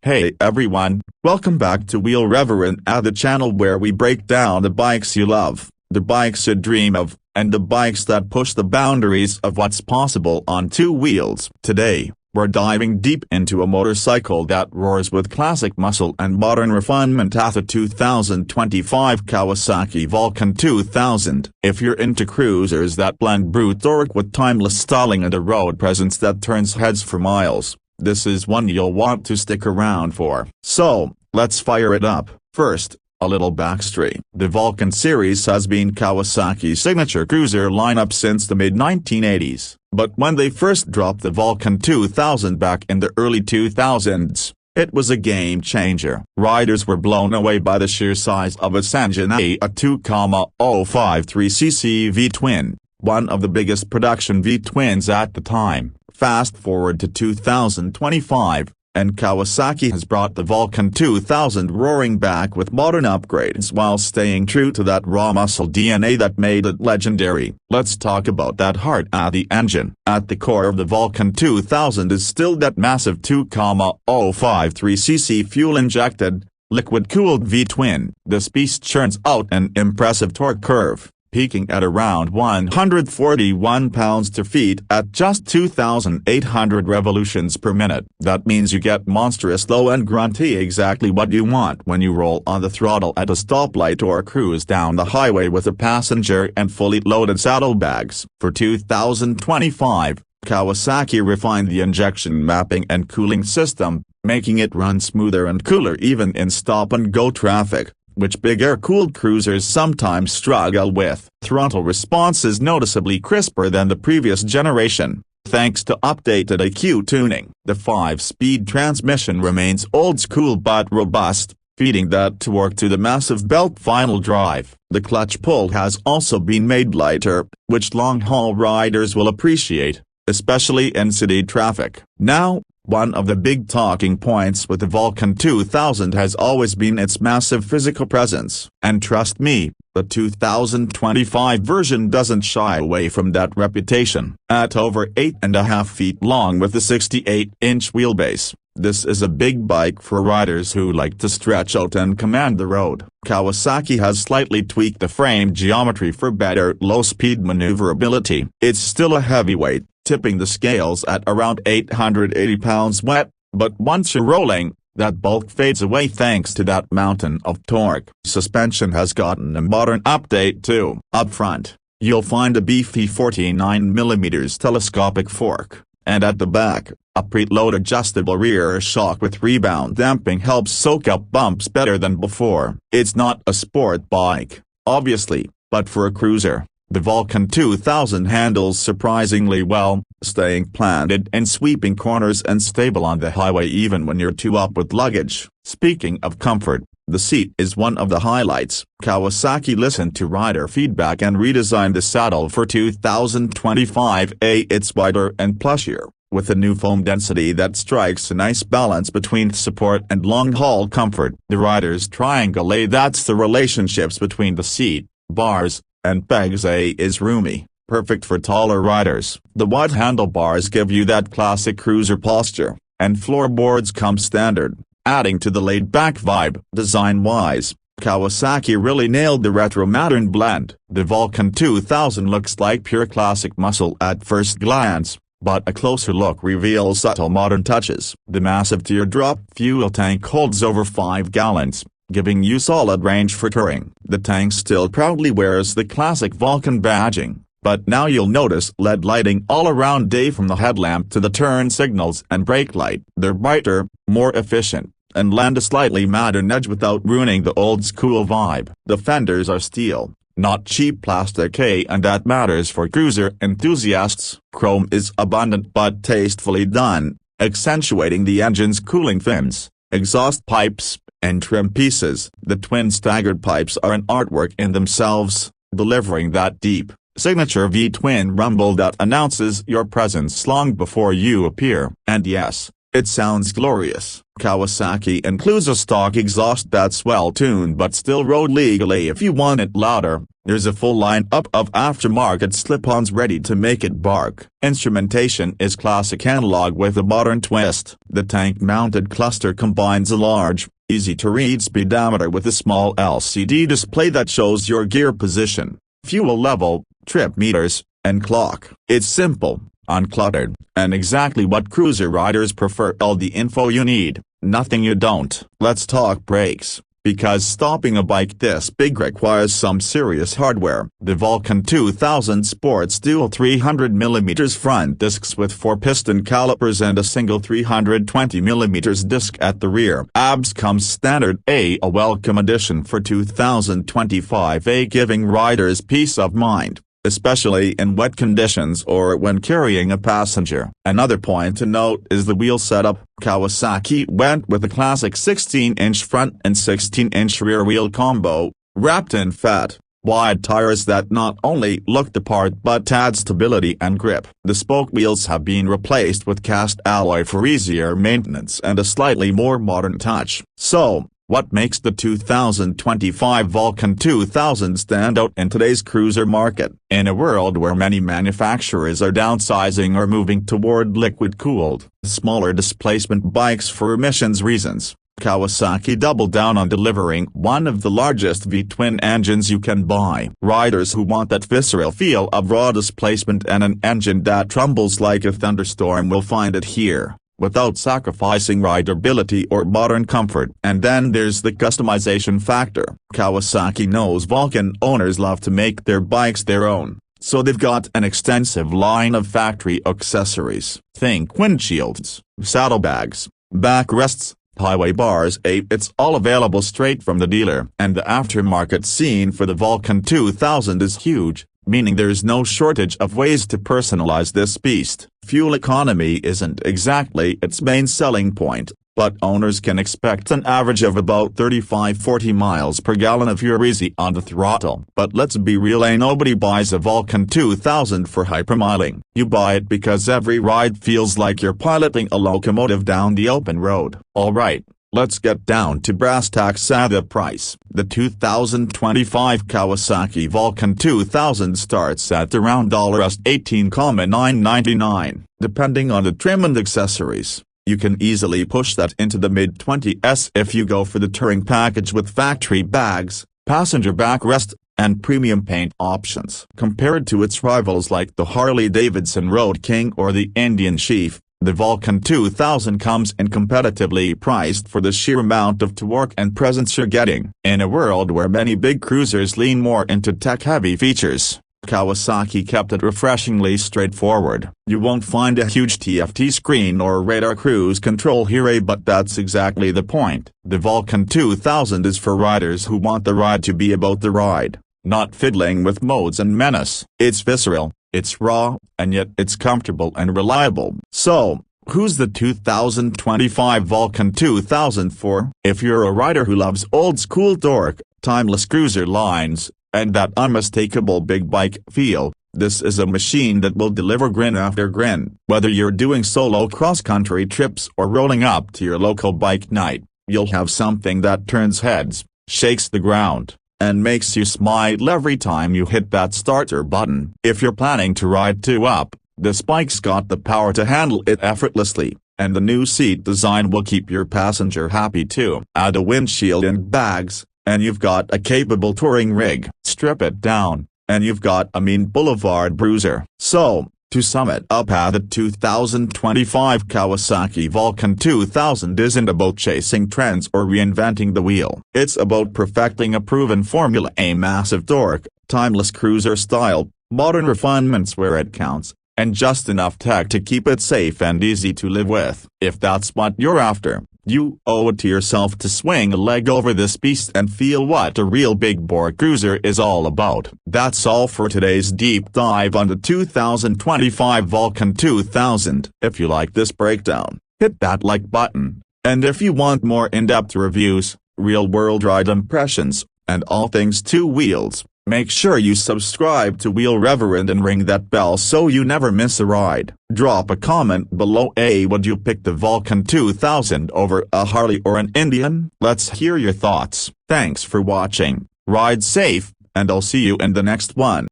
Hey everyone, welcome back to Wheel Reverend, the channel where we break down the bikes you love, the bikes you dream of, and the bikes that push the boundaries of what's possible on two wheels. Today, we're diving deep into a motorcycle that roars with classic muscle and modern refinement, the 2025 Kawasaki Vulcan 2000. If you're into cruisers that blend brute torque with timeless styling and a road presence that turns heads for miles, this is one you'll want to stick around for. So, let's fire it up. First, a little backstory. The Vulcan series has been Kawasaki's signature cruiser lineup since the mid-1980s, but when they first dropped the Vulcan 2000 back in the early 2000s, it was a game-changer. Riders were blown away by the sheer size of its engine, a 2,053cc V-twin, one of the biggest production V-twins at the time. Fast forward to 2025, and Kawasaki has brought the Vulcan 2000 roaring back with modern upgrades while staying true to that raw muscle DNA that made it legendary. Let's talk about that heart at the engine. At the core of the Vulcan 2000 is still that massive 2,053cc fuel-injected, liquid-cooled V-twin. This beast churns out an impressive torque curve, peaking at around 141 pounds-feet at just 2,800 revolutions per minute. That means you get monstrous low and grunty, exactly what you want when you roll on the throttle at a stoplight or cruise down the highway with a passenger and fully loaded saddlebags. For 2025, Kawasaki refined the injection mapping and cooling system, making it run smoother and cooler even in stop-and-go traffic, which big air-cooled cruisers sometimes struggle with. Throttle response is noticeably crisper than the previous generation, thanks to updated EQ tuning. The 5-speed transmission remains old-school but robust, feeding that torque to the massive belt final drive. The clutch pull has also been made lighter, which long-haul riders will appreciate, especially in city traffic. Now, one of the big talking points with the Vulcan 2000 has always been its massive physical presence. And trust me, the 2025 version doesn't shy away from that reputation. At over 8.5 feet long with a 68-inch wheelbase, this is a big bike for riders who like to stretch out and command the road. Kawasaki has slightly tweaked the frame geometry for better low-speed maneuverability. It's still a heavyweight, tipping the scales at around 880 pounds wet, but once you're rolling, that bulk fades away thanks to that mountain of torque. Suspension has gotten a modern update too. Up front, you'll find a beefy 49mm telescopic fork, and at the back, a preload adjustable rear shock with rebound damping helps soak up bumps better than before. It's not a sport bike, obviously, but for a cruiser, the Vulcan 2000 handles surprisingly well, staying planted in sweeping corners and stable on the highway even when you're too up with luggage. Speaking of comfort, the seat is one of the highlights. Kawasaki listened to rider feedback and redesigned the saddle for 2025. It's wider and plushier, with a new foam density that strikes a nice balance between support and long-haul comfort. The rider's triangle, that's the relationships between the seat, bars, and pegs, is roomy, perfect for taller riders. The wide handlebars give you that classic cruiser posture, and floorboards come standard, adding to the laid-back vibe. Design-wise, Kawasaki really nailed the retro-modern blend. The Vulcan 2000 looks like pure classic muscle at first glance, but a closer look reveals subtle modern touches. The massive teardrop fuel tank holds over 5 gallons, giving you solid range for touring. The tank still proudly wears the classic Vulcan badging, but now you'll notice LED lighting all around day from the headlamp to the turn signals and brake light. They're brighter, more efficient, and lend a slightly modern edge without ruining the old-school vibe. The fenders are steel, not cheap plastic, and that matters for cruiser enthusiasts. Chrome is abundant but tastefully done, accentuating the engine's cooling fins, exhaust pipes, and trim pieces. The twin staggered pipes are an artwork in themselves, delivering that deep, signature V-twin rumble that announces your presence long before you appear. And yes, It sounds glorious. Kawasaki includes a stock exhaust that's well-tuned but still rode legally if you want it louder. There's a full lineup of aftermarket slip-ons ready to make it bark. Instrumentation is classic analog with a modern twist. The tank-mounted cluster combines a large, easy-to-read speedometer with a small LCD display that shows your gear position, fuel level, trip meters, and clock. It's simple, uncluttered, and exactly what cruiser riders prefer. All the info you need, nothing you don't. Let's talk brakes, because stopping a bike this big requires some serious hardware. The Vulcan 2000 sports dual 300mm front discs with 4-piston calipers and a single 320mm disc at the rear. ABS comes standard, a welcome addition for 2025, giving riders peace of mind, especially in wet conditions or when carrying a passenger. Another point to note is the wheel setup. Kawasaki went with a classic 16-inch front and 16-inch rear wheel combo, wrapped in fat, wide tires that not only look the part but add stability and grip. The spoke wheels have been replaced with cast alloy for easier maintenance and a slightly more modern touch. So, what makes the 2025 Vulcan 2000 stand out in today's cruiser market? In a world where many manufacturers are downsizing or moving toward liquid-cooled, smaller displacement bikes for emissions reasons, Kawasaki doubled down on delivering one of the largest V-twin engines you can buy. Riders who want that visceral feel of raw displacement and an engine that trembles like a thunderstorm will find it here, without sacrificing rideability or modern comfort. And then there's the customization factor. Kawasaki knows Vulcan owners love to make their bikes their own, so they've got an extensive line of factory accessories. Think windshields, saddlebags, backrests, highway bars. It's all available straight from the dealer. And the aftermarket scene for the Vulcan 2000 is huge, meaning there's no shortage of ways to personalize this beast. Fuel economy isn't exactly its main selling point, but owners can expect an average of about 35–40 miles per gallon if you're easy on the throttle. But let's be real, nobody buys a Vulcan 2000 for hypermiling. You buy it because every ride feels like you're piloting a locomotive down the open road. Alright, let's get down to brass tacks. The price. The 2025 Kawasaki Vulcan 2000 starts at around $18,999, depending on the trim and accessories. You can easily push that into the mid-20s if you go for the touring package with factory bags, passenger backrest, and premium paint options. Compared to its rivals like the Harley-Davidson Road King or the Indian Chief, the Vulcan 2000 comes in competitively priced for the sheer amount of torque and presence you're getting. In a world where many big cruisers lean more into tech-heavy features, Kawasaki kept it refreshingly straightforward. You won't find a huge TFT screen or radar cruise control here, but that's exactly the point. The Vulcan 2000 is for riders who want the ride to be about the ride, not fiddling with modes and menace. It's visceral, it's raw, and yet it's comfortable and reliable. So, who's the 2025 Vulcan 2000 for? If you're a rider who loves old-school torque, timeless cruiser lines, and that unmistakable big bike feel, this is a machine that will deliver grin after grin. Whether you're doing solo cross-country trips or rolling up to your local bike night, you'll have something that turns heads, shakes the ground, and makes you smile every time you hit that starter button. If you're planning to ride 2 up, this bike's got the power to handle it effortlessly, and the new seat design will keep your passenger happy too. Add a windshield and bags, and you've got a capable touring rig. Strip it down, and you've got a mean boulevard bruiser. So, to sum it up, the 2025 Kawasaki Vulcan 2000 isn't about chasing trends or reinventing the wheel. It's about perfecting a proven formula: a massive torque, timeless cruiser style, modern refinements where it counts, and just enough tech to keep it safe and easy to live with. If that's what you're after, you owe it to yourself to swing a leg over this beast and feel what a real big bore cruiser is all about. That's all for today's deep dive on the 2025 Vulcan 2000. If you like this breakdown, hit that like button, and if you want more in-depth reviews, real-world ride impressions, and all things two wheels, Make sure you subscribe to Wheel Reverend and ring that bell so you never miss a ride. Drop a comment below. Would you pick the Vulcan 2000 over a Harley or an Indian? Let's hear your thoughts. Thanks for watching, ride safe, and I'll see you in the next one.